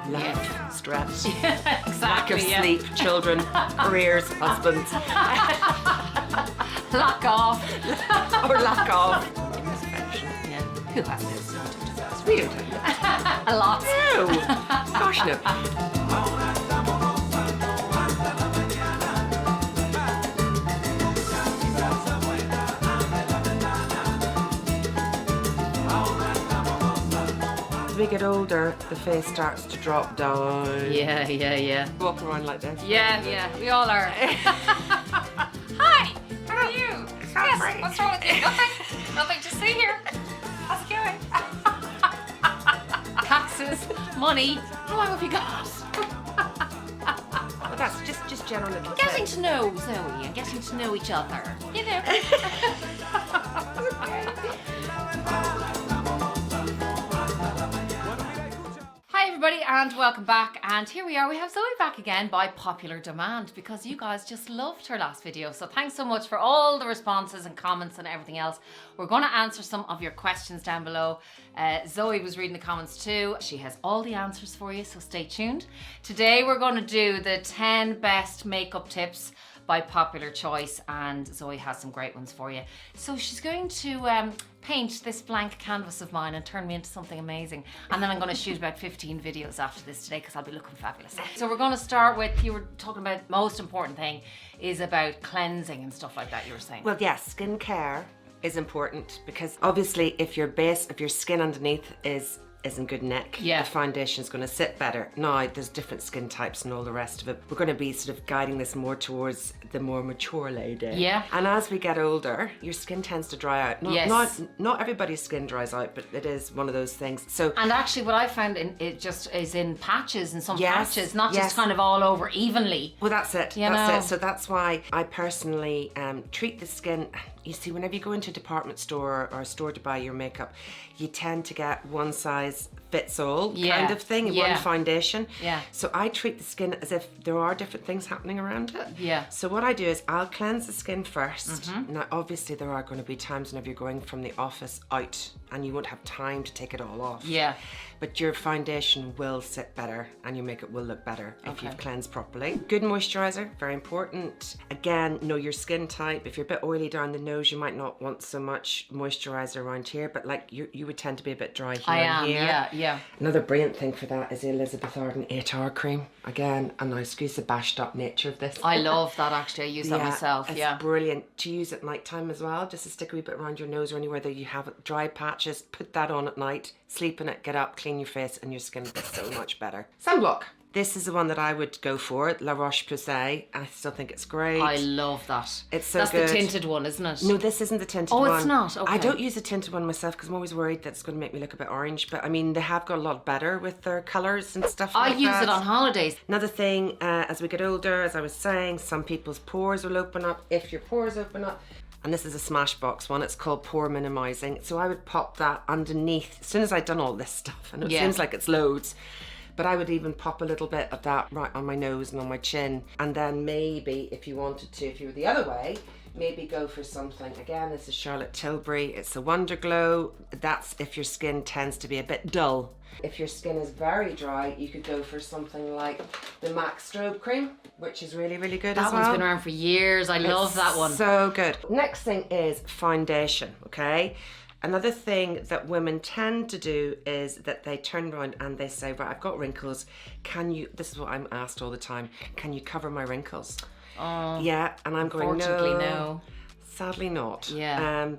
Life, stress, Yeah, exactly. lack of sleep, children, careers, husbands, Lack of. or lack of. Imperfection. Yeah. Who has this? We don't have A lot. no. Gosh, no. As we get older, the face starts to drop down. Yeah. Walk around like this. Yeah, we all are. Hi, how are you? Yes, great. what's wrong with you? Nothing to see here. How's it going? Taxes, money, how long have you got? Well, that's just general little Getting tips. to know Zoe and getting to know each other, you know. Hi everybody and welcome back, and here we are, we have Zoe back again by popular demand because you guys just loved her last video, so thanks so much for all the responses and comments and everything else. We're going to answer some of your questions down below. Zoe was reading the comments too. She has all the answers for you, so stay tuned. Today we're going to do the 10 best makeup tips by popular choice, and Zoe has some great ones for you. So she's going to paint this blank canvas of mine and turn me into something amazing, and then I'm going to shoot about 15 videos after this today because I'll be looking fabulous. So we're going to start with, you were talking about most important thing is about cleansing and stuff like that, you were saying. Well, yes, skincare is important because obviously if your skin underneath isn't good nick, Yeah. the foundation is going to sit better. Now, there's different skin types and all the rest of it. We're going to be sort of guiding this more towards the more mature lady. Yeah. And as we get older, your skin tends to dry out. Yes. Not everybody's skin dries out, but it is one of those things. So And actually what I found it just is in patches, and some Yes, patches, not yes. just kind of all over evenly. well, that's it. You That's know. it. So that's why I personally treat the skin. You see, whenever you go into a department store or a store to buy your makeup, you tend to get one size fits all Yeah, kind of thing, yeah. one foundation. Yeah. So I treat the skin as if there are different things happening around it. Yeah. So what I do is I'll cleanse the skin first. Now, obviously, there are going to be times whenever you're going from the office out and you won't have time to take it all off. Yeah. But your foundation will sit better and your makeup will look better if Okay. you've cleansed properly. Good moisturizer, very important. Again, know your skin type. If you're a bit oily down the nose, you might not want so much moisturizer around here, but like you would tend to be a bit dry here I and am, here. yeah. Another brilliant thing for that is the Elizabeth Arden 8-hour cream. Again, and now excuse the bashed up nature of this. I love that actually, I use that myself, It's yeah. brilliant to use at night time as well, just to stick a wee bit around your nose or anywhere that you have dry patches. Put that on at night, sleep in it, get up, clean your face, and your skin will be so much better. Sunblock. This is the one that I would go for, La Roche-Posay. I still think it's great. I love that. It's so That's good. the tinted one, isn't it? No, this isn't the tinted Oh, one. it's not? Okay. I don't use the tinted one myself because I'm always worried that it's going to make me look a bit orange. But I mean, they have got a lot better with their colours and stuff I like use that. it on holidays. Another thing, as we get older, as I was saying, some people's pores will open up. If your pores open up, and this is a Smashbox one, it's called Pore Minimizing. So I would pop that underneath as soon as I'd done all this stuff. And it Yeah. seems like it's loads. But I would even pop a little bit of that right on my nose and on my chin. And then maybe, if you wanted to, if you were the other way, maybe go for something. Again, this is Charlotte Tilbury. It's a Wonder Glow. That's if your skin tends to be a bit dull. If your skin is very dry, you could go for something like the MAC Strobe Cream, which is really, really good as That well. one's been around for years. I love that one. So good. Next thing is foundation, okay? Another thing that women tend to do is that they turn around and they say, right, I've got wrinkles. Can you, this is what I'm asked all the time, can you cover my wrinkles? Oh, Yeah, and I'm going, unfortunately, no. Sadly not. Yeah.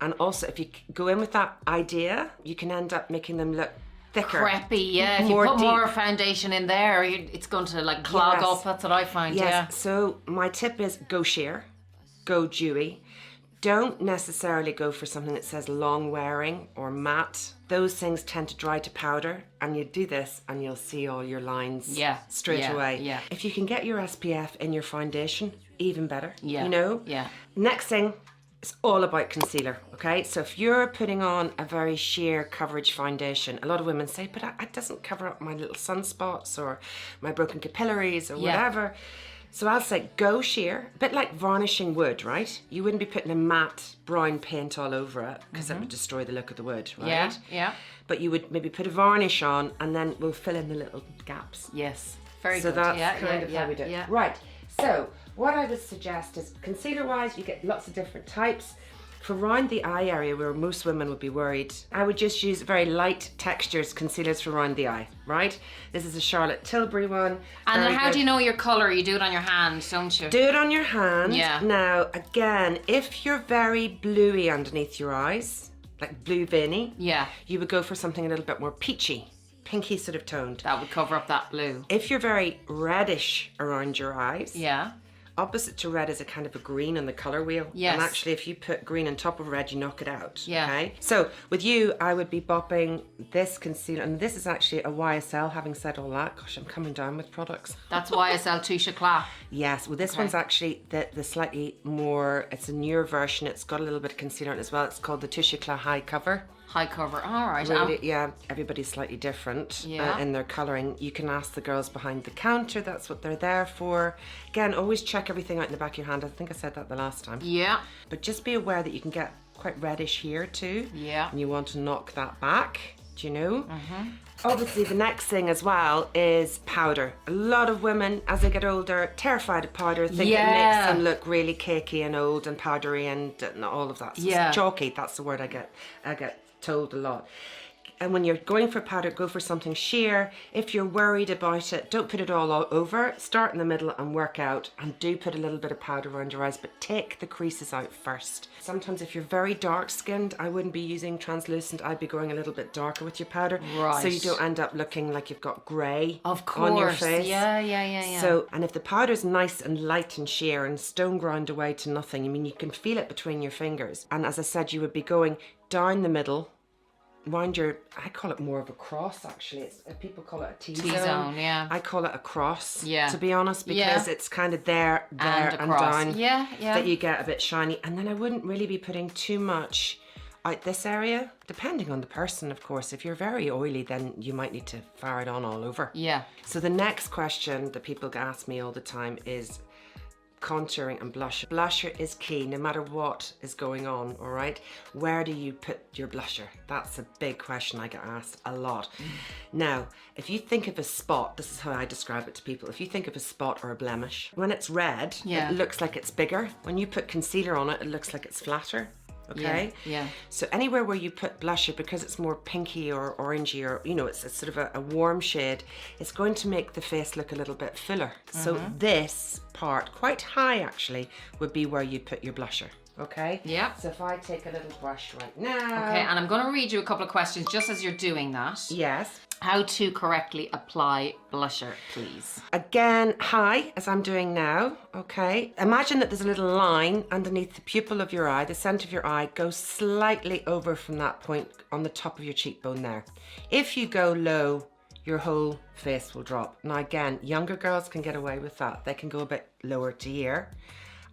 And also, if you go in with that idea, you can end up making them look thicker. Preppy, yeah. If you More put deep. more foundation in there, it's going to like clog Yes. up. That's what I find, Yes. yeah. So my tip is go sheer, go dewy. Don't necessarily go for something that says long wearing or matte. Those things tend to dry to powder, and you do this and you'll see all your lines Yeah, straight yeah, away. yeah. If you can get your SPF in your foundation, even better. Yeah, You know? yeah. Next thing, it's all about concealer, okay? So if you're putting on a very sheer coverage foundation, a lot of women say, but it doesn't cover up my little sunspots or my broken capillaries or Yeah. whatever. So I'll say go sheer, a bit like varnishing wood, right? You wouldn't be putting a matte brown paint all over it because it would destroy the look of the wood, right? Yeah, yeah. But you would maybe put a varnish on and then we'll fill in the little gaps. Yes, very So good. that's kind of how we do it. Yeah. Right, so what I would suggest is concealer-wise, you get lots of different types. For around the eye area where most women would be worried, I would just use very light textures concealers for around the eye, right? This is a Charlotte Tilbury one. And how do you know your colour? You do it on your hand, don't you? Do it on your hand. Yeah. Now, again, if you're very bluey underneath your eyes, like blue veiny, Yeah. you would go for something a little bit more peachy, pinky sort of toned. That would cover up that blue. If you're very reddish around your eyes, Yeah. opposite to red is a kind of a green on the colour wheel. Yes. And actually if you put green on top of red, you knock it out. Yeah. Okay. So with you, I would be bopping this concealer, and this is actually a YSL, having said all that. Gosh, I'm coming down with products. That's YSL Touche Éclat. Yes, well this one's actually the slightly more, it's a newer version. It's got a little bit of concealer in it as well. It's called the Touche Éclat High Cover. High cover. All right. Really, yeah, everybody's slightly different Yeah. in their colouring. You can ask the girls behind the counter, that's what they're there for. Again, always check everything out in the back of your hand. I think I said that the last time. Yeah. But just be aware that you can get quite reddish here too. Yeah. And you want to knock that back, do you know? Obviously the next thing as well is powder. A lot of women, as they get older, terrified of powder, think it makes them look really cakey and old and powdery and all of that. Yeah. Chalky, that's the word I get told a lot. And when you're going for powder, go for something sheer. If you're worried about it, don't put it all over. Start in the middle and work out, and do put a little bit of powder around your eyes, but take the creases out first. Sometimes if you're very dark skinned, I wouldn't be using translucent. I'd be going a little bit darker with your powder. Right. So you don't end up looking like you've got grey Of course. on your face. Yeah. So, and if the powder's nice and light and sheer and stone ground away to nothing, I mean, you can feel it between your fingers. And as I said, you would be going down the middle, round your, I call it more of a cross actually. People call it a T-zone. T-zone, yeah. I call it a cross, Yeah. to be honest, because it's kind of there and across. down. Yeah. That you get a bit shiny. And then I wouldn't really be putting too much out this area, depending on the person, of course. If you're very oily, then you might need to fire it on all over. Yeah. So the next question that people ask me all the time is contouring and blusher. Blusher is key no matter what is going on, all right? Where do you put your blusher? That's a big question I get asked a lot. Now, if you think of a spot, this is how I describe it to people. If you think of a spot or a blemish, when it's red, Yeah. it looks like it's bigger. When you put concealer on it, it looks like it's flatter. Okay. Yeah. So anywhere where you put blusher, because it's more pinky or orangey, or you know, it's sort of a warm shade, it's going to make the face look a little bit fuller. So this part, quite high actually, would be where you put your blusher. Okay. Yeah. So if I take a little brush right now. Okay, and I'm going to read you a couple of questions just as you're doing that. Yes. How to correctly apply blusher, please. Again, high, as I'm doing now, okay? Imagine that there's a little line underneath the pupil of your eye, the centre of your eye, goes slightly over from that point on the top of your cheekbone there. If you go low, your whole face will drop. Now again, younger girls can get away with that. They can go a bit lower to here.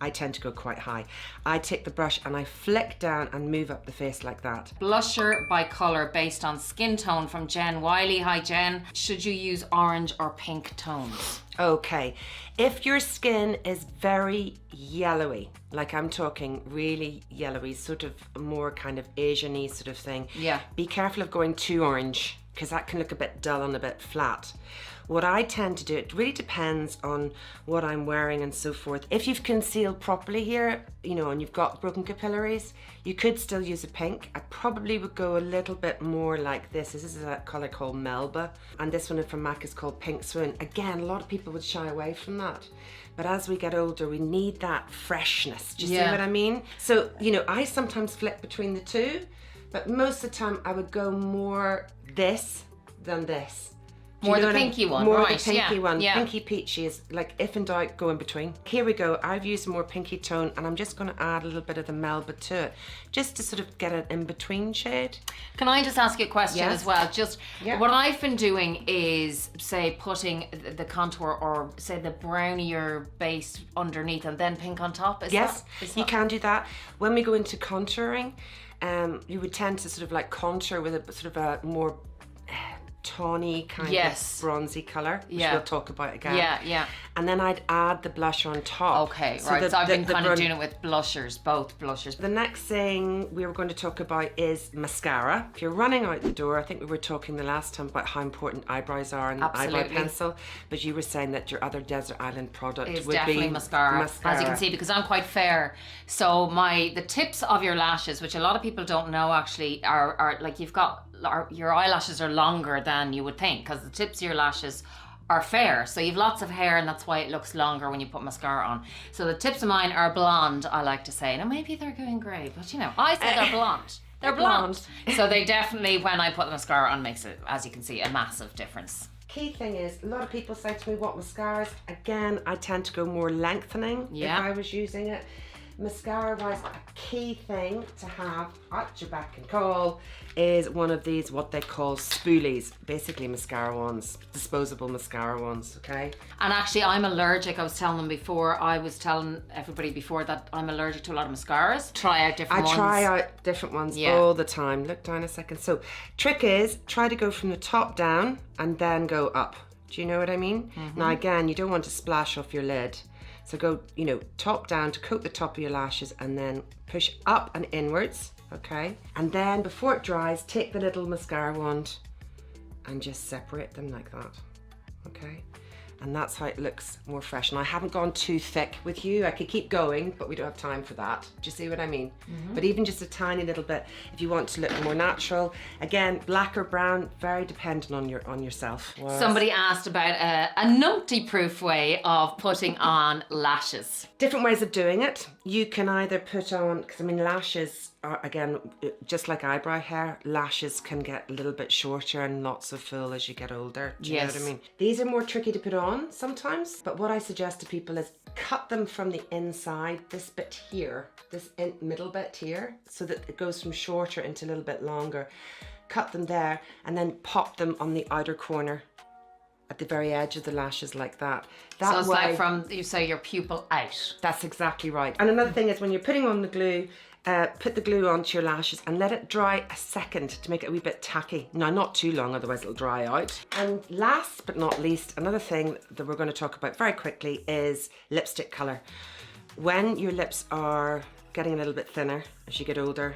I tend to go quite high. I take the brush and I flick down and move up the face like that. Blusher by colour based on skin tone from Jen Wiley. Hi Jen. Should you use orange or pink tones? Okay, if your skin is very yellowy, like I'm talking really yellowy, sort of more kind of Asian-y sort of thing, Yeah. be careful of going too orange, because that can look a bit dull and a bit flat. What I tend to do, it really depends on what I'm wearing and so forth. If you've concealed properly here, you know, and you've got broken capillaries, you could still use a pink. I probably would go a little bit more like this. This is a colour called Melba, and this one from MAC is called Pink Swoon. Again, a lot of people would shy away from that. But as we get older, we need that freshness. Do you see what I mean? So, you know, I sometimes flick between the two, but most of the time I would go more this than this. More the pinky one, More right, the pinky one. yeah. Pinky peachy is like, if in doubt, go in between. Here we go. I've used a more pinky tone, and I'm just going to add a little bit of the Melba to it, just to sort of get an in-between shade. Can I just ask you a question as well? Just what I've been doing is, say, putting the contour or say the brownier base underneath and then pink on top. Is You can do that. When we go into contouring, you would tend to sort of like contour with a sort of a more tawny kind Yes. of bronzy colour, which Yeah. we'll talk about again. Yeah. And then I'd add the blusher on top. Okay, right. So I've been kind of brun- doing it with blushers, both blushers. The next thing we were going to talk about is mascara. If you're running out the door, I think we were talking the last time about how important eyebrows are and eyebrow pencil, but you were saying that your other desert island product Is would definitely be mascara, as you can see, because I'm quite fair. So the tips of your lashes, which a lot of people don't know actually, are like your eyelashes are longer than you would think, because the tips of your lashes are fair. So you've lots of hair, and that's why it looks longer when you put mascara on. So the tips of mine are blonde, I like to say. Now maybe they're going grey, but I say they're blonde. They're blonde. So they definitely, when I put the mascara on, makes it, as you can see, a massive difference. Key thing is, a lot of people say to me, what mascaras? Again, I tend to go more lengthening if I was using it. Mascara wise, a key thing to have at your beck and call is one of these, what they call spoolies, basically mascara wands, disposable mascara wands, okay? And actually I'm allergic. I was telling everybody before that I'm allergic to a lot of mascaras. Try out different ones. I try out different ones all the time. Look down a second. So trick is, try to go from the top down and then go up. Do you know what I mean? Now again, you don't want to splash off your lid. So go, top down to coat the top of your lashes and then push up and inwards, okay? And then before it dries, take the little mascara wand and just separate them like that, okay? And that's how it looks more fresh. And I haven't gone too thick with you. I could keep going, but we don't have time for that. Do you see what I mean? But even just a tiny little bit, if you want to look more natural. Again, black or brown, very dependent on yourself. Somebody asked about a numpty-proof way of putting on lashes. Different ways of doing it. You can either put on, because lashes are, again, just like eyebrow hair, lashes can get a little bit shorter and not so full as you get older. Do you know what I mean? These are more tricky to put on sometimes, but what I suggest to people is cut them from the inside, this bit here, this middle bit here, so that it goes from shorter into a little bit longer. Cut them there and then pop them on the outer corner at the very edge of the lashes like that. So it's like from, you say, your pupil out. That's exactly right. And another thing is when you're putting on the glue, put the glue onto your lashes and let it dry a second to make it a wee bit tacky. Now, not too long, otherwise it'll dry out. And last but not least, another thing that we're going to talk about very quickly is lipstick colour. When your lips are getting a little bit thinner as you get older,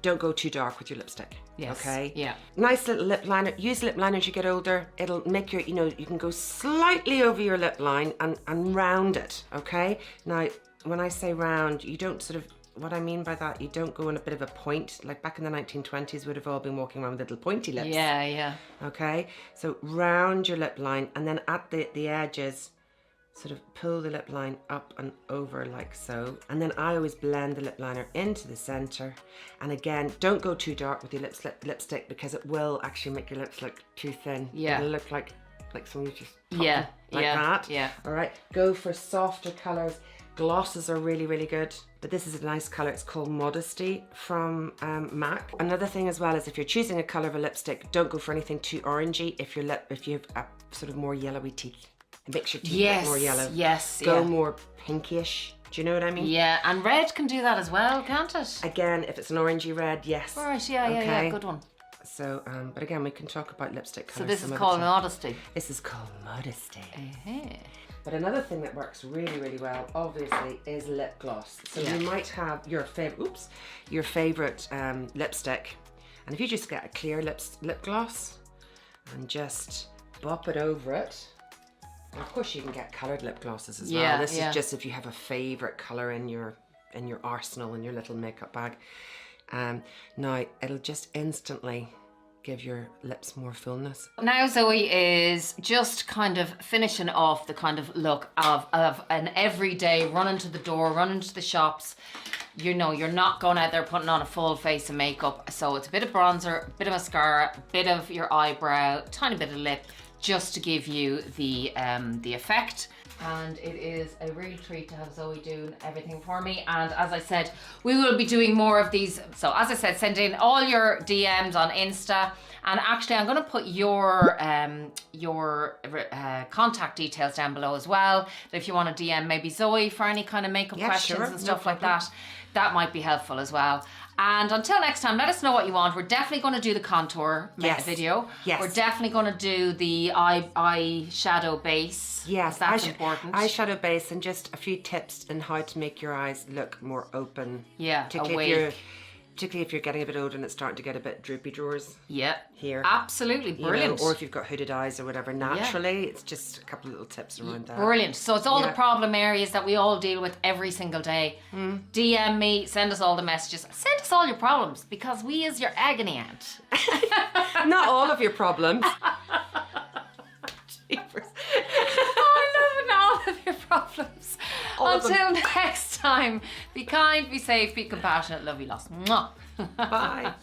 don't go too dark with your lipstick. Yes. Okay? Yeah. Nice little lip liner. Use lip liner as you get older. It'll make your, you can go slightly over your lip line and round it. Okay? Now, when I say round, you don't sort of, what I mean by that, you don't go in a bit of a point. Like back in the 1920s, we'd have all been walking around with little pointy lips. Yeah. Okay? So round your lip line and then at the edges, sort of pull the lip line up and over like so. And then I always blend the lip liner into the center. And again, don't go too dark with your lipstick because it will actually make your lips look too thin. Yeah. It'll look like someone just popped Yeah. them like that. Yeah. All right, go for softer colors. Glosses are really, really good. But this is a nice color. It's called Modesty from MAC. Another thing as well is if you're choosing a color of a lipstick, don't go for anything too orangey if you have a sort of more yellowy teeth. It makes your teeth look more yellow. Yes. Go more pinkish. Do you know what I mean? Yeah, and red can do that as well, can't it? Again, if it's an orangey red, yes. All right, yeah, good one. So, but again, we can talk about lipstick colours. So this is called Modesty. This is called Modesty. Uh-huh. But another thing that works really, really well, obviously, is lip gloss. So you might have your favorite lipstick, and if you just get a clear lip gloss and just bop it over it. And of course, you can get coloured lip glosses as well. This is just if you have a favourite colour in your arsenal, in your little makeup bag. Now, it'll just instantly give your lips more fullness. Now Zoe is just kind of finishing off the kind of look of an everyday run into the door, run into the shops. You're not going out there putting on a full face of makeup. So it's a bit of bronzer, a bit of mascara, a bit of your eyebrow, tiny bit of lip, just to give you the effect. And it is a real treat to have Zoe doing everything for me. And as I said, we will be doing more of these. So as I said, send in all your DMs on Insta. And actually, I'm going to put your contact details down below as well. If you want to DM maybe Zoe for any kind of makeup questions and stuff like that, that might be helpful as well. And until next time, let us know what you want. We're definitely going to do the contour video. Yes. We're definitely going to do the eye shadow base. Yes, that's important. Eyeshadow base, and just a few tips on how to make your eyes look more open. Yeah, particularly if you're getting a bit older and it's starting to get a bit droopy drawers. Yeah, here. Absolutely brilliant. Or if you've got hooded eyes or whatever, naturally, it's just a couple of little tips around that. Brilliant. So it's all the problem areas that we all deal with every single day. DM me, send us all the messages, send us all your problems, because we is your agony aunt. Not all of your problems. All of your problems. Until next time, be kind, be safe, be compassionate, love you lots. Mwah. Bye.